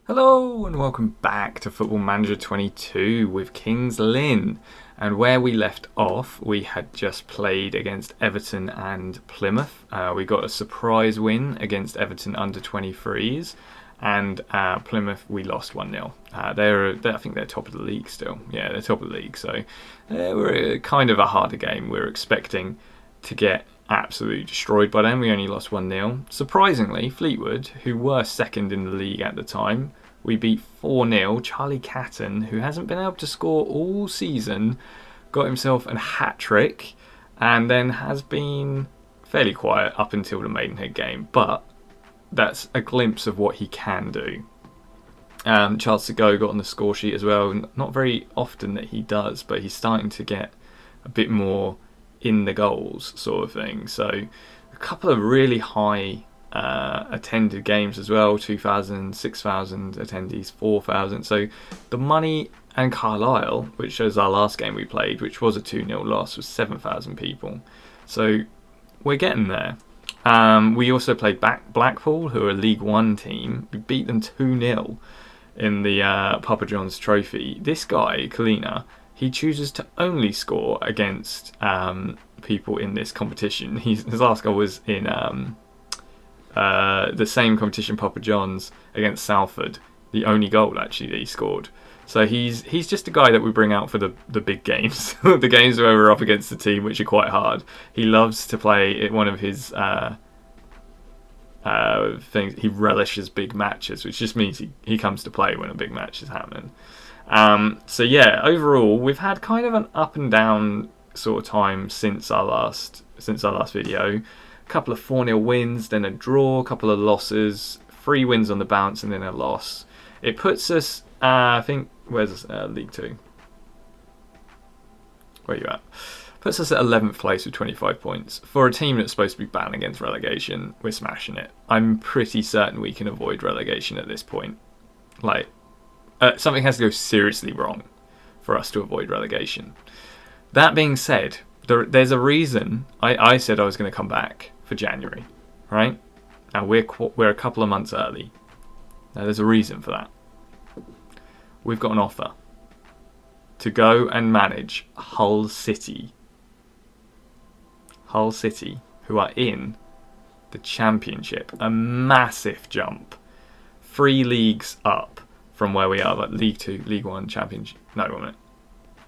Hello and welcome back to Football Manager 22 with Kings Lynn. And where we left off, we had just played against Everton and Plymouth. We got a surprise win against Everton under 23s, and Plymouth we lost 1-0. I think they're top of the league still. Yeah, they're top of the league. So we're kind of a harder game. We're expecting to get absolutely destroyed by them. We only lost 1-0. Surprisingly, Fleetwood, who were second in the league at the time, we beat 4-0. Charlie Catton, who hasn't been able to score all season, got himself a hat-trick and then has been fairly quiet up until the Maidenhead game. But that's a glimpse of what he can do. Charles Segoe got on the score sheet as well. Not very often that he does, but he's starting to get a bit more in the goals sort of thing. So a couple of really high attended games as well, 2,000, 6,000 attendees, 4,000. So the money, and Carlisle, which was our last game we played, which was a 2-0 loss, was 7,000 people. So we're getting there. We also played Blackpool, who are a League One team. We beat them 2-0 in the Papa John's Trophy. This guy, Kalina, he chooses to only score against people in this competition. His last goal was in the same competition, Papa John's, against Salford. The only goal, actually, that he scored. So he's just a guy that we bring out for the big games. The games where we're up against the team, which are quite hard. He loves to play at one of his things. He relishes big matches, which just means he comes to play when a big match is happening. So yeah, overall, we've had kind of an up and down sort of time since our last video. A couple of 4-0 wins, then a draw, a couple of losses, 3 wins on the bounce, and then a loss. It puts us, I think, where's League 2? Where are you at? Puts us at 11th place with 25 points. For a team that's supposed to be battling against relegation, we're smashing it. I'm pretty certain we can avoid relegation at this point. Like, something has to go seriously wrong for us to avoid relegation. That being said, there's a reason I said I was going to come back for January, right? Now we're a couple of months early. Now there's a reason for that. We've got an offer to go and manage Hull City. Hull City, who are in the Championship. A massive jump. 3 leagues up from where we are, like League 2, League 1, Championship. No, 1 minute.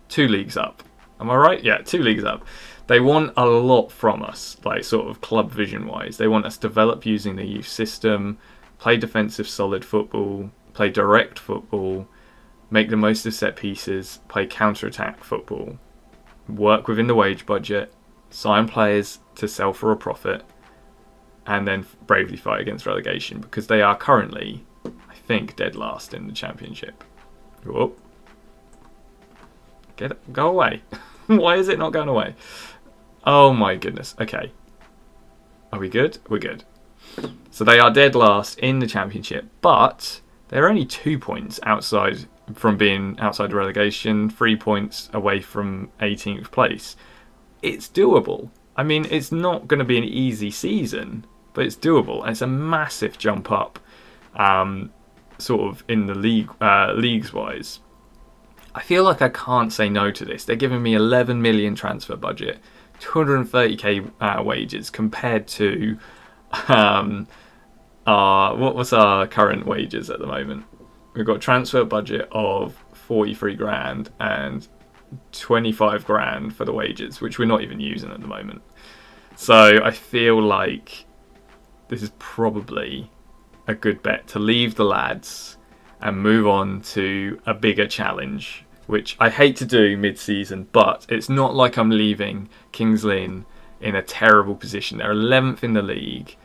2 leagues up. Am I right? Yeah, 2 leagues up. They want a lot from us, like sort of club vision-wise. They want us to develop using the youth system, play defensive solid football, play direct football, make the most of set pieces, play counter-attack football, work within the wage budget, sign players to sell for a profit, and then bravely fight against relegation, because they are currently, I think, dead last in the Championship. Whoop. Go away. Why is it not going away? Oh my goodness. Okay. Are we good? We're good. So they are dead last in the Championship, but they're only 2 points outside from being outside the relegation, 3 points away from 18th place. It's doable. I mean, it's not going to be an easy season, but it's doable. And it's a massive jump up, sort of in the league, leagues-wise. I feel like I can't say no to this. They're giving me 11 million transfer budget, 230k wages compared to what's our current wages at the moment? We've got a transfer budget of 43 grand and 25 grand for the wages, which we're not even using at the moment. So I feel like this is probably a good bet to leave the lads and move on to a bigger challenge, which I hate to do mid-season, but it's not like I'm leaving Kings Lynn in a terrible position. They're 11th in the league.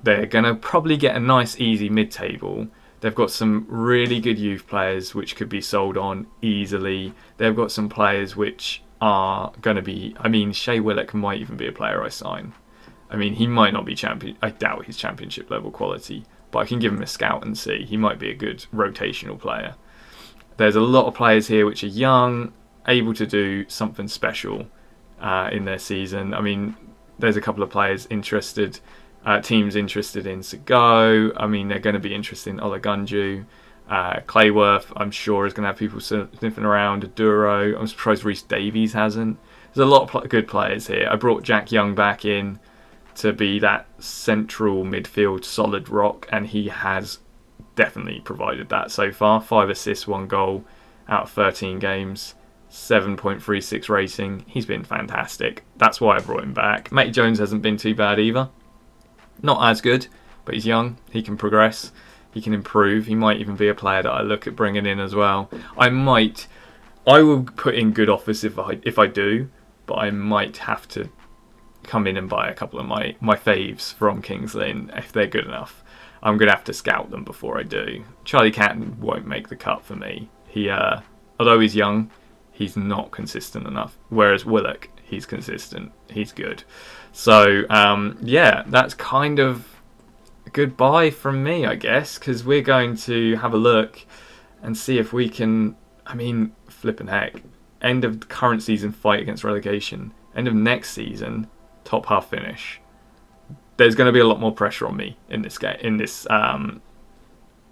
They're going to probably get a nice, easy mid-table. They've got some really good youth players which could be sold on easily. They've got some players which are going to be... I mean, Shea Willock might even be a player I sign. I mean, he might not be champion. I doubt he's championship level quality, but I can give him a scout and see. He might be a good rotational player. There's a lot of players here which are young, able to do something special in their season. I mean, there's a couple of players interested, teams interested in Segoe. I mean, they're going to be interested in Olagunju. Clayworth, I'm sure, is going to have people sniffing around. Duro, I'm surprised Reece Davies hasn't. There's a lot of good players here. I brought Jack Young back in to be that central midfield solid rock, and he has definitely provided that so far. 5 assists, 1 goal out of 13 games, 7.36 rating. He's been fantastic. That's why I brought him back. Matty Jones hasn't been too bad either. Not as good, but he's young. He can progress. He can improve. He might even be a player that I look at bringing in as well. I will put in good offers if I do, but I might have to come in and buy a couple of my faves from Kings Lynn if they're good enough. I'm going to have to scout them before I do. Charlie Catton won't make the cut for me. He, although he's young, he's not consistent enough. Whereas Willock, he's consistent. He's good. So, yeah, that's kind of goodbye from me, I guess, because we're going to have a look and see if we can, flipping heck, end of the current season fight against relegation, end of next season, top half finish. There's going to be a lot more pressure on me in this game,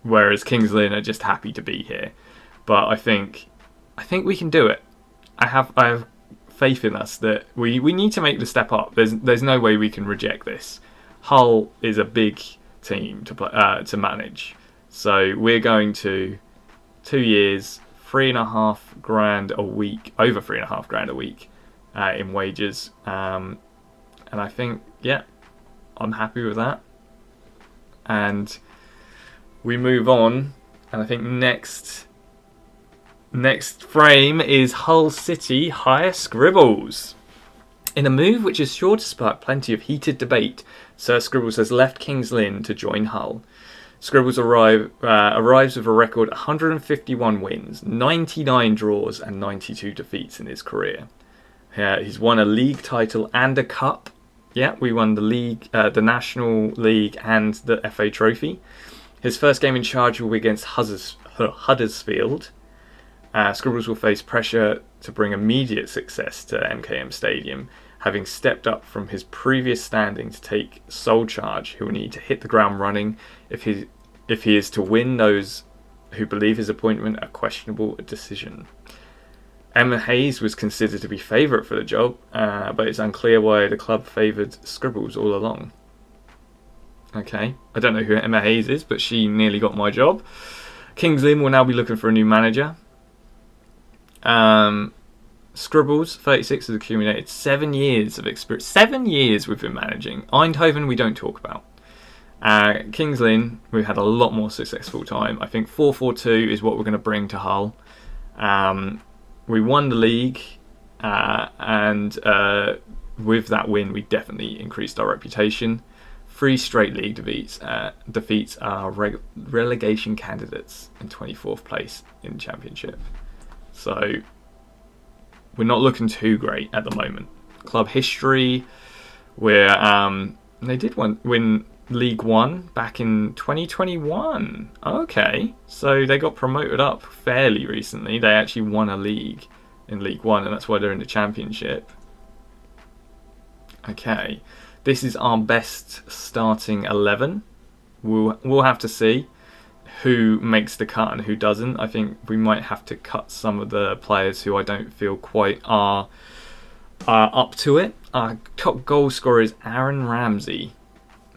whereas Kings Lynn are just happy to be here. But I think we can do it. I have faith in us that we need to make the step up. There's no way we can reject this. Hull is a big team to manage, so we're going to 2 years, $3,500 a week, over $3,500 a week in wages, and I think I'm happy with that. And we move on, and I think next frame is Hull City hire Scribbles. In a move which is sure to spark plenty of heated debate, Sir Scribbles has left Kings Lynn to join Hull. Scribbles arrives with a record 151 wins, 99 draws and 92 defeats in his career. He's won a league title and a cup. Yeah, we won the league, the National League and the FA Trophy. His first game in charge will be against Huddersfield. Scribbles will face pressure to bring immediate success to MKM Stadium, having stepped up from his previous standing to take sole charge. He will need to hit the ground running if he is to win those who believe his appointment a questionable decision. Emma Hayes was considered to be favourite for the job, but it's unclear why the club favoured Scribbles all along. Okay, I don't know who Emma Hayes is, but she nearly got my job. Kings Lynn will now be looking for a new manager. Scribbles, 36, has accumulated 7 years of experience. 7 years we've been managing. Eindhoven we don't talk about. Kings Lynn, we've had a lot more successful time. I think 4-4-2 is what we're going to bring to Hull. We won the league, and with that win we definitely increased our reputation. 3 straight league defeats are relegation candidates in 24th place in the Championship. So we're not looking too great at the moment. Club history, they did win League One back in 2021. Okay, so they got promoted up fairly recently. They actually won a league in League One, and that's why they're in the Championship. Okay, this is our best starting 11. We'll have to see who makes the cut and who doesn't. I think we might have to cut some of the players who I don't feel quite are up to it. Our top goal scorer is Aaron Ramsey,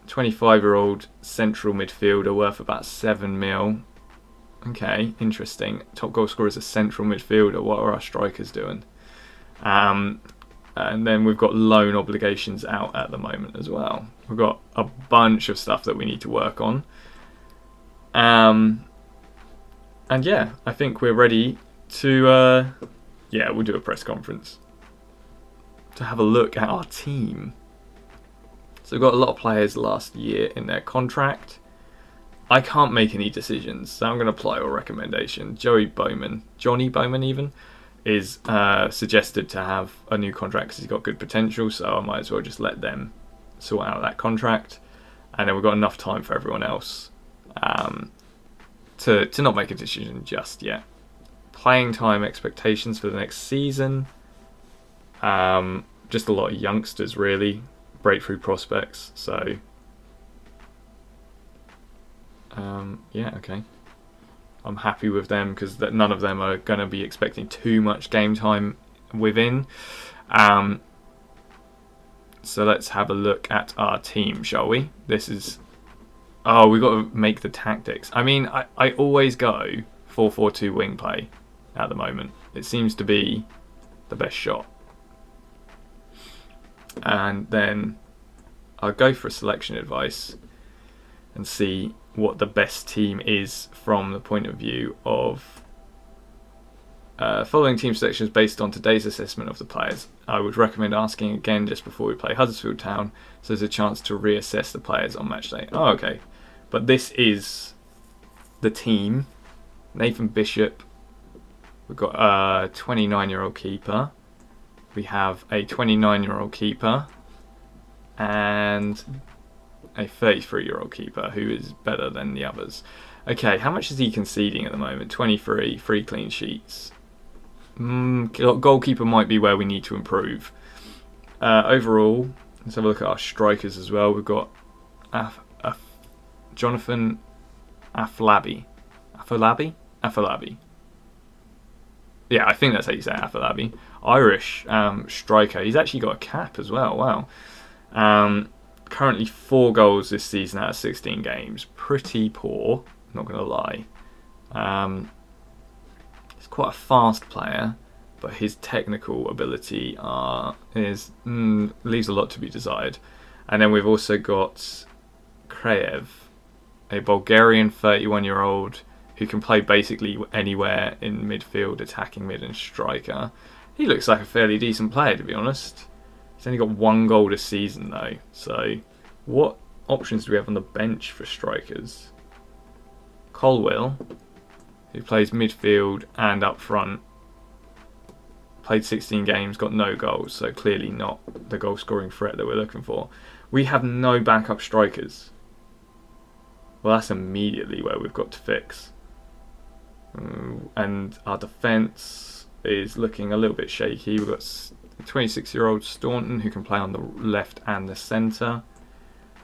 25-year-old central midfielder worth about 7 mil. Okay, interesting. Top goal scorer is a central midfielder. What are our strikers doing? And then we've got loan obligations out at the moment as well. We've got a bunch of stuff that we need to work on. And yeah, I think we're ready to, we'll do a press conference to have a look at our team. So we've got a lot of players last year in their contract. I can't make any decisions, so I'm going to apply a recommendation. Johnny Bowman even, is suggested to have a new contract because he's got good potential, so I might as well just let them sort out that contract. And then we've got enough time for everyone else to not make a decision just yet. Playing time expectations for the next season. Just a lot of youngsters, really. Breakthrough prospects, so okay. I'm happy with them because none of them are going to be expecting too much game time within. So let's have a look at our team, shall we? This is... Oh, we've got to make the tactics. I mean, I always go 4-4-2 wing play at the moment. It seems to be the best shot. And then I'll go for a selection advice and see what the best team is from the point of view of following team selections based on today's assessment of the players. I would recommend asking again just before we play Huddersfield Town, so there's a chance to reassess the players on match day. Oh, okay. But this is the team. Nathan Bishop. We've got a 29-year-old keeper. We have a 29-year-old keeper. And a 33-year-old keeper who is better than the others. Okay, how much is he conceding at the moment? 23, 3 clean sheets. Goalkeeper might be where we need to improve. Overall, let's have a look at our strikers as well. We've got Jonathan Afolabi. Afolabi. Yeah, I think that's how you say it, Afolabi. Irish striker. He's actually got a cap as well. Wow. Currently 4 goals this season out of 16 games. Pretty poor, not going to lie. He's quite a fast player, but his technical ability leaves a lot to be desired. And then we've also got Kraev, a Bulgarian 31-year-old who can play basically anywhere in midfield, attacking mid and striker. He looks like a fairly decent player, to be honest. He's only got 1 goal this season, though. So, what options do we have on the bench for strikers? Colwell, who plays midfield and up front, played 16 games, got no goals, so clearly not the goal-scoring threat that we're looking for. We have no backup strikers. Well, that's immediately where we've got to fix. And our defence is looking a little bit shaky. We've got 26-year-old Staunton who can play on the left and the centre.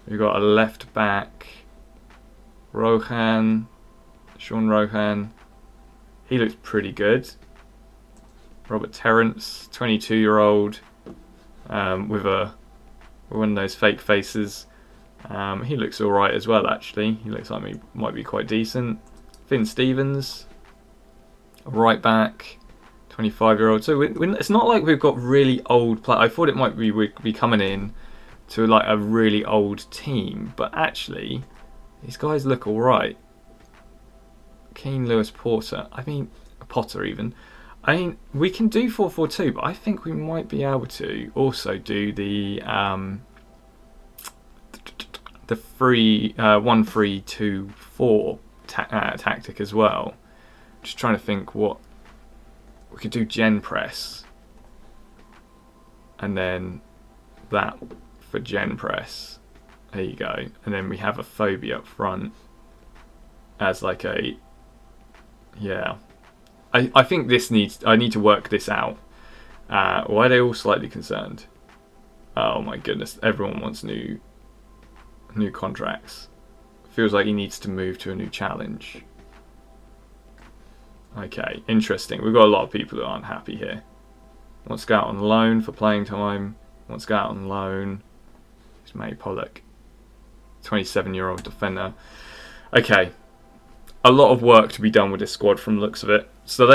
We've got a left back, Sean Rohan. He looks pretty good. Robert Terrence, 22-year-old, with one of those fake faces. He looks all right as well, actually. He looks like he might be quite decent. Finn Stevens, right back, 25-year-old. So it's not like we've got really old players. I thought it might be we'd be coming in to like a really old team, but actually, these guys look all right. Keane, Lewis, Potter. I mean, we can do 4-4-2, but I think we might be able to also do the 1-3-2-4 tactic as well. Just trying to think what we could do. Gen press, and then that for gen press. There you go. And then we have a phobia up front as like a I think I need to work this out. Why are they all slightly concerned? Oh my goodness, everyone wants new contracts. Feels like he needs to move to a new challenge. Okay, interesting. We've got a lot of people who aren't happy here. Wants to go out on loan for playing time. Wants to go out on loan. It's May Pollock, 27-year-old defender. Okay. A lot of work to be done with this squad from the looks of it. So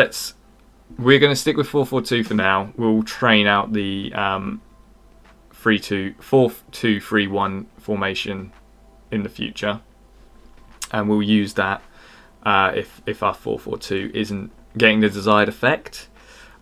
we're going to stick with 4-4-2 for now. We'll train out the 4-2-3-1 formation in the future, and we'll use that if our 4-4-2 isn't getting the desired effect.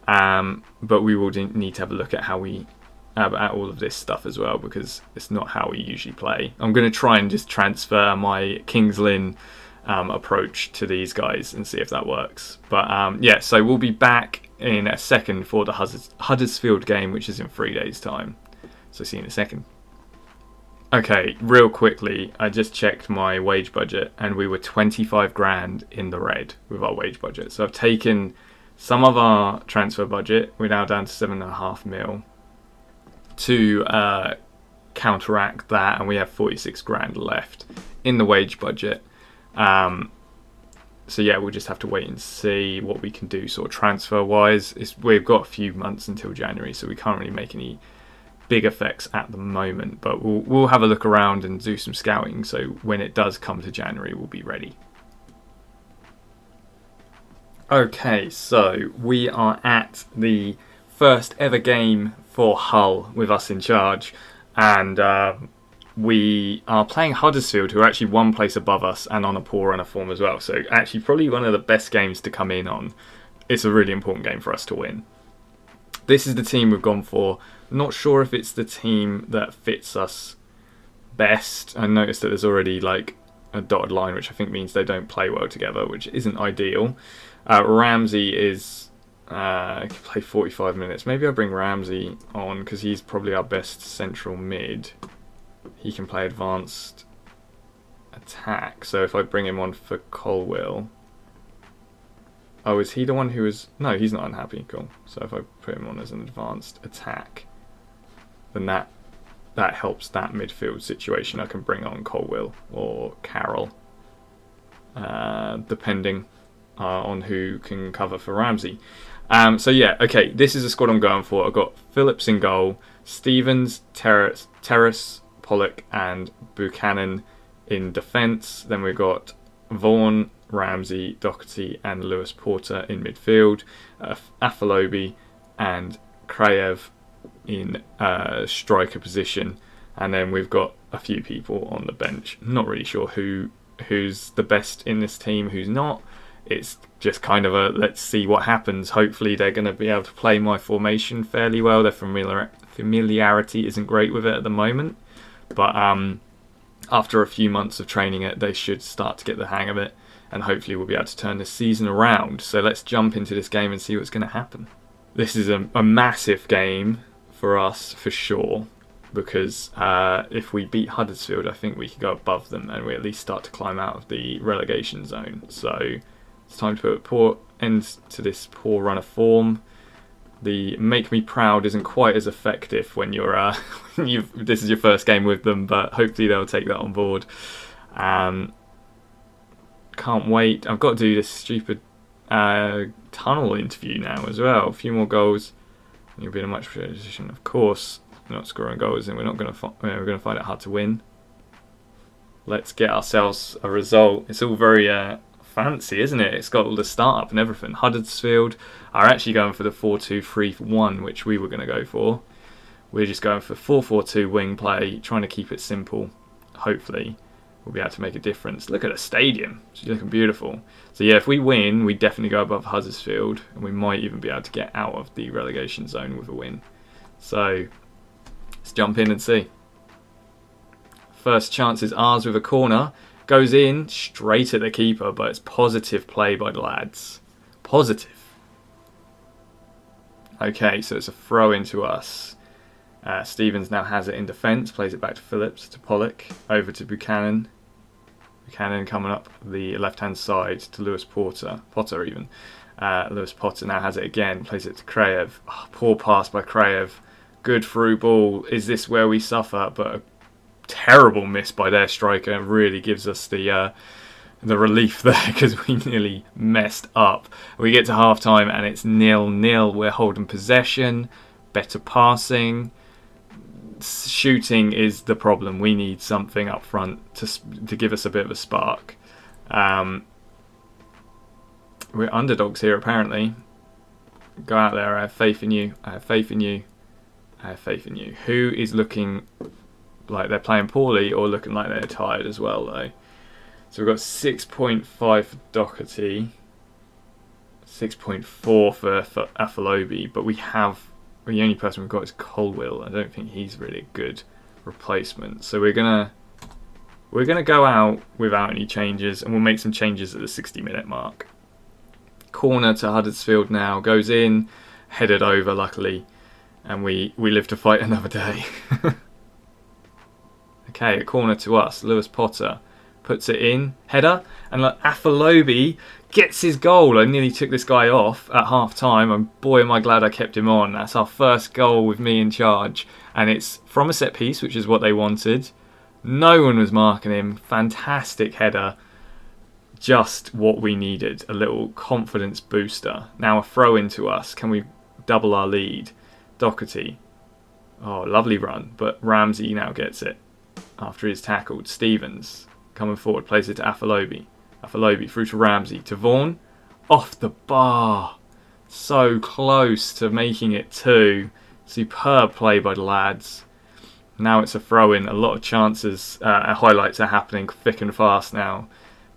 But we will need to have a look at how we at all of this stuff as well, because it's not how we usually play. I'm going to try and just transfer my Kings Lynn approach to these guys and see if that works. But yeah, so we'll be back in a second for the Huddersfield game, which is in 3 days' time. So see you in a second. Okay, real quickly, I just checked my wage budget and we were 25 grand in the red with our wage budget. So I've taken some of our transfer budget, we're now down to 7.5 mil, to counteract that, and we have 46 grand left in the wage budget. So yeah, we'll just have to wait and see what we can do sort of transfer wise. We've got a few months until January, so we can't really make any big effects at the moment, but we'll have a look around and do some scouting, so when it does come to January we'll be ready. Okay, so we are at the first ever game for Hull with us in charge, and we are playing Huddersfield, who are actually one place above us and on a poor run of form as well, so actually probably one of the best games to come in on. It's a really important game for us to win. This is the team we've gone for. Not sure if it's the team that fits us best. I noticed that there's already like a dotted line, which I think means they don't play well together, which isn't ideal. Ramsey is can play 45 minutes. Maybe I'll bring Ramsey on because he's probably our best central mid. He can play advanced attack. So if I bring him on for Colwill... Oh, is he the one who is... No, he's not unhappy. Cool. So if I put him on as an advanced attack, then that helps that midfield situation. I can bring on Colwill or Carroll, depending on who can cover for Ramsey. So yeah, okay, this is a squad I'm going for. I've got Phillips in goal, Stevens, Terrace, Pollock and Buchanan in defence. Then we've got Vaughan, Ramsey, Doherty and Lewis Porter in midfield, Afalobi and Kraev in striker position, and then we've got a few people on the bench. Not really sure who's the best in this team, who's not. It's just kind of a let's see what happens. Hopefully they're going to be able to play my formation fairly well. Their familiarity isn't great with it at the moment, but after a few months of training it, they should start to get the hang of it, and hopefully we'll be able to turn this season around. So let's jump into this game and see what's going to happen. This is a massive game for us for sure, because if we beat Huddersfield, I think we could go above them and we at least start to climb out of the relegation zone. So it's time to put a poor end to this poor run of form. The Make Me Proud isn't quite as effective when you're this is your first game with them, but hopefully they'll take that on board. Can't wait. I've got to do this stupid tunnel interview now as well. A few more goals, and you'll be in a much better position. Of course, not scoring goals, and we're going to find it hard to win. Let's get ourselves a result. It's all very fancy, isn't it? It's got all the start-up and everything. Huddersfield are actually going for the 4-2-3-1, which we were going to go for. We're just going for 4-4-2 wing play, trying to keep it simple. Hopefully we'll be able to make a difference. Look at the stadium. It's looking beautiful. So yeah, if we win, we definitely go above Huddersfield, and we might even be able to get out of the relegation zone with a win. So let's jump in and see. First chance is ours with a corner. Goes in straight at the keeper, but it's positive play by the lads. Positive. Okay, so it's a throw into us. Stevens now has it in defence, plays it back to Phillips, to Pollock, over to Buchanan. Buchanan coming up the left-hand side to Lewis Potter even. Lewis Potter now has it again, plays it to Kraev. Oh, poor pass by Kraev. Good through ball. Is this where we suffer? But a terrible miss by their striker. It really gives us the relief there, because we nearly messed up. We get to half-time and it's 0-0. We're holding possession, better passing. Shooting is the problem. We need something up front to give us a bit of a spark. We're underdogs here apparently. Go out there. I have faith in you. I have faith in you. I have faith in you. Who is looking like they're playing poorly or looking like they're tired as well though? So we've got 6.5 for Doherty, 6.4 for Afalobi, but the only person we've got is Colwill. I don't think he's really a good replacement. So we're gonna go out without any changes, and we'll make some changes at the 60-minute mark. Corner to Huddersfield now, goes in, headed over luckily, and we live to fight another day. Okay, a corner to us. Lewis Potter puts it in, header, and Afalobi gets his goal. I nearly took this guy off at half time, and boy am I glad I kept him on. That's our first goal with me in charge, and it's from a set piece, which is what they wanted. No one was marking him. Fantastic header. Just what we needed, a little confidence booster. Now a throw into us. Can we double our lead? Doherty. Oh, lovely run, but Ramsey now gets it after he's tackled. Stevens coming forward, plays it to Afalobi. Afalobi through to Ramsey, to Vaughan. Off the bar. So close to making it 2. Superb play by the lads. Now it's a throw-in. A lot of chances, highlights are happening thick and fast now.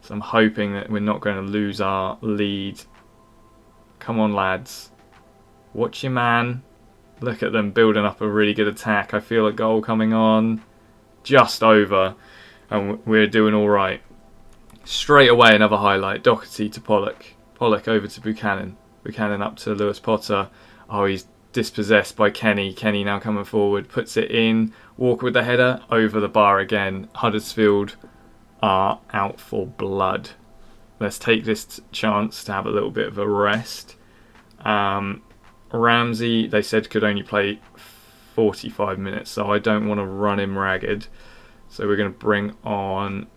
So I'm hoping that we're not going to lose our lead. Come on, lads. Watch your man. Look at them building up a really good attack. I feel a goal coming on. Just over. And we're doing all right. Straight away, another highlight. Doherty to Pollock. Pollock over to Buchanan. Buchanan up to Lewis Potter. Oh, he's dispossessed by Kenny. Kenny now coming forward. Puts it in. Walker with the header. Over the bar again. Huddersfield are out for blood. Let's take this chance to have a little bit of a rest. Ramsey, they said, could only play 45 minutes, so I don't want to run him ragged. So we're going to bring on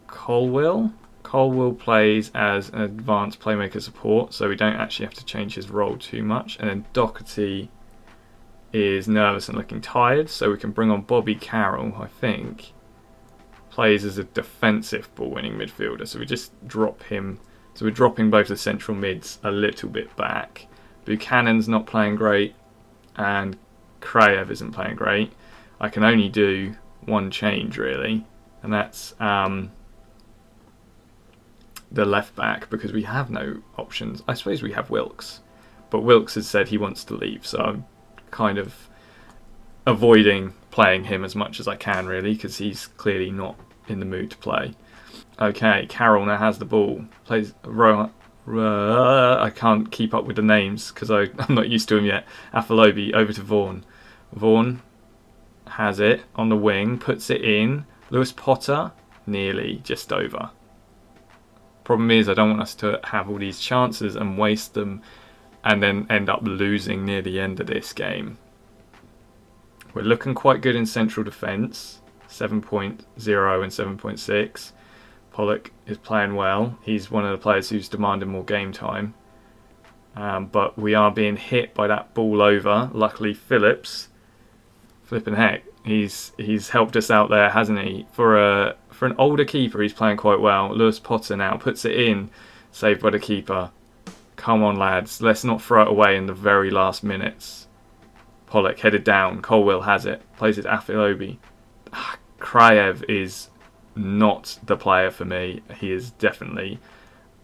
Colwill. Colwill plays as an advanced playmaker support, so we don't actually have to change his role too much. And then Doherty is nervous and looking tired, so we can bring on Bobby Carroll, I think. Plays as a defensive ball-winning midfielder, so we just drop him. So we're dropping both the central mids a little bit back. Buchanan's not playing great, and Krayev isn't playing great. I can only do one change really, and that's the left back, because we have no options. I suppose we have Wilkes, but Wilkes has said he wants to leave, so I'm kind of avoiding playing him as much as I can really, because he's clearly not in the mood to play. Okay, Carroll now has the ball. Plays I can't keep up with the names because I'm not used to them yet. Afalobi over to Vaughan. Vaughan has it on the wing, puts it in. Lewis Potter, nearly just over. Problem is, I don't want us to have all these chances and waste them and then end up losing near the end of this game. We're looking quite good in central defence, 7.0 and 7.6. Pollock is playing well. He's one of the players who's demanding more game time. But we are being hit by that ball over. Luckily, Phillips, flipping heck, he's helped us out there, hasn't he? For an older keeper, he's playing quite well. Lewis Potter now puts it in, saved by the keeper. Come on, lads, let's not throw it away in the very last minutes. Pollock headed down. Colwill has it, plays it to Afilobi. Krayev is not the player for me. He is definitely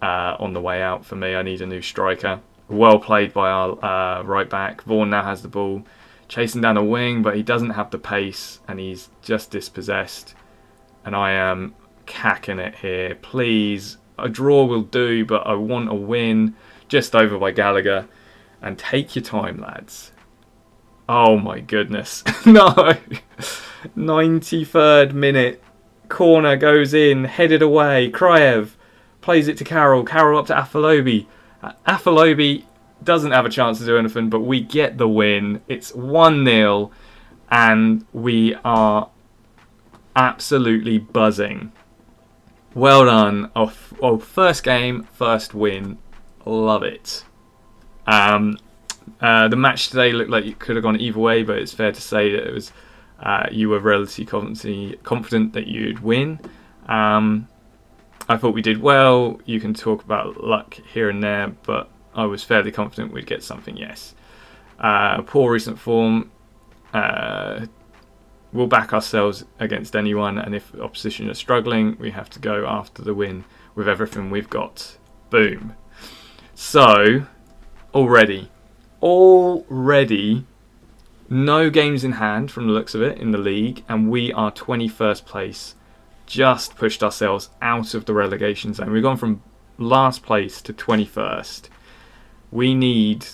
on the way out for me. I need a new striker. Well played by our right back. Vaughan now has the ball, chasing down the wing, but he doesn't have the pace and he's just dispossessed. And I am cacking it here. Please, a draw will do, but I want a win. Just over by Gallagher. And take your time, lads. Oh my goodness. No! 93rd minute. Corner goes in, headed away. Krayev plays it to Carroll. Carroll up to Afalobi. Afalobi doesn't have a chance to do anything, but we get the win. It's 1-0, and we are absolutely buzzing. Well done. Oh, first game, first win. Love it. The match today looked like it could have gone either way, but it's fair to say that it was you were relatively confident that you'd win. I thought we did well. You can talk about luck here and there, but I was fairly confident we'd get something, yes. Poor recent form. We'll back ourselves against anyone, and if the opposition are struggling, we have to go after the win with everything we've got. Boom. So, already, no games in hand from the looks of it in the league, and we are 21st place. Just pushed ourselves out of the relegation zone. We've gone from last place to 21st. We need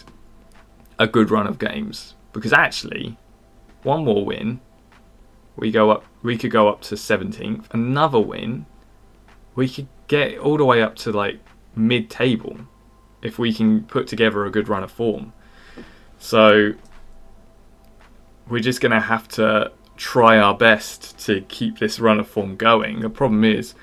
a good run of games, because actually, one more win, we could go up to 17th. Another win, we could get all the way up to like mid-table if we can put together a good run of form. So we're just going to have to try our best to keep this run of form going. The problem is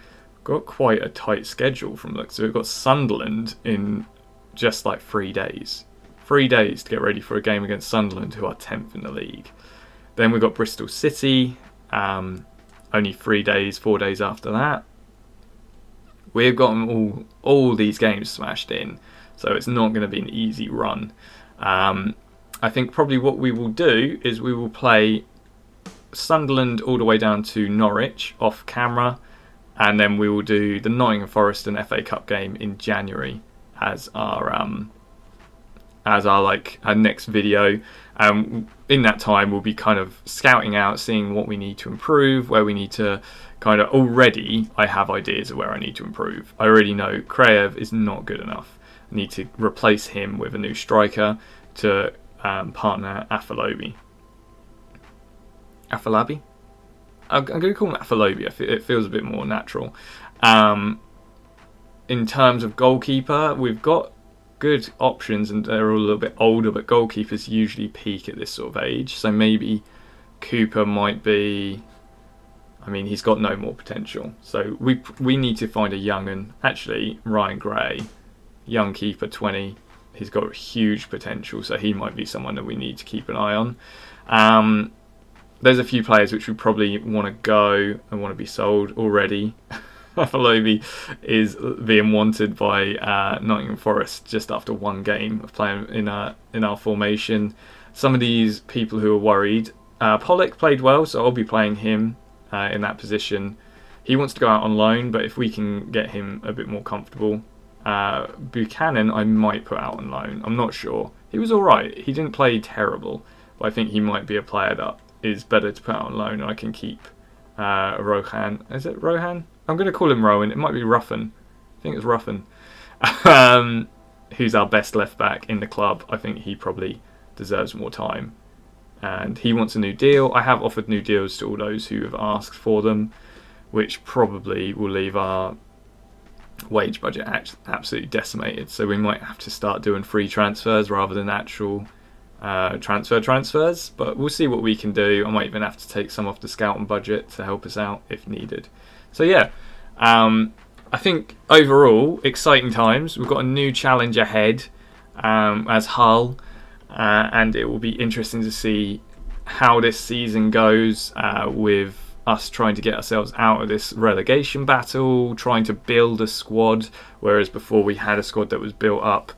got quite a tight schedule from looks. So we've got Sunderland in just like 3 days. 3 days to get ready for a game against Sunderland, who are 10th in the league. Then we've got Bristol City, only 3 days, 4 days after that. We've got them all these games smashed in, so it's not going to be an easy run. I think probably what we will do is we will play Sunderland all the way down to Norwich off camera, and then we will do the Nottingham Forest and FA Cup game in January as our next video. In that time, we'll be kind of scouting out, seeing what we need to improve, where we need to kind of... Already, I have ideas of where I need to improve. I already know Kraev is not good enough. I need to replace him with a new striker to partner Afolabi. Afolabi? I'm going to call him Afolabi. It feels a bit more natural. In terms of goalkeeper, we've got good options, and they're all a little bit older, but goalkeepers usually peak at this sort of age. So maybe Cooper might be... I mean, he's got no more potential. So we need to find a young, and actually Ryan Gray, young keeper, 20. He's got huge potential, so he might be someone that we need to keep an eye on. There's a few players which we probably want to go and want to be sold already. Afolabi is being wanted by Nottingham Forest just after one game of playing in our formation. Some of these people who are worried, Pollock played well, so I'll be playing him in that position. He wants to go out on loan, but if we can get him a bit more comfortable. Buchanan I might put out on loan. I'm not sure. He was alright. He didn't play terrible, but I think he might be a player that is better to put out on loan, and I can keep Rohan. Is it Rohan? I'm going to call him Rowan. It might be Ruffin. I think it's Ruffin. Who's our best left back in the club. I think he probably deserves more time. And he wants a new deal. I have offered new deals to all those who have asked for them, which probably will leave our wage budget absolutely decimated. So we might have to start doing free transfers rather than actual transfers. But we'll see what we can do. I might even have to take some off the scouting budget to help us out if needed. So yeah, I think overall, exciting times. We've got a new challenge ahead as Hull, and it will be interesting to see how this season goes with us trying to get ourselves out of this relegation battle, trying to build a squad, whereas before we had a squad that was built up,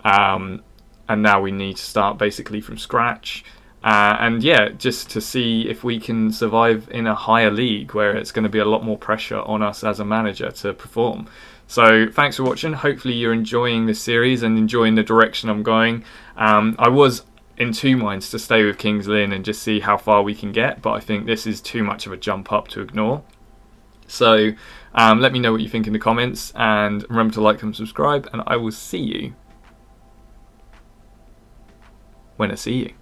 and now we need to start basically from scratch. And yeah, just to see if we can survive in a higher league where it's going to be a lot more pressure on us as a manager to perform. So thanks for watching. Hopefully you're enjoying this series and enjoying the direction I'm going. I was in two minds to stay with Kings Lynn and just see how far we can get, but I think this is too much of a jump up to ignore. So let me know what you think in the comments, and remember to like and subscribe, and I will see you when I see you.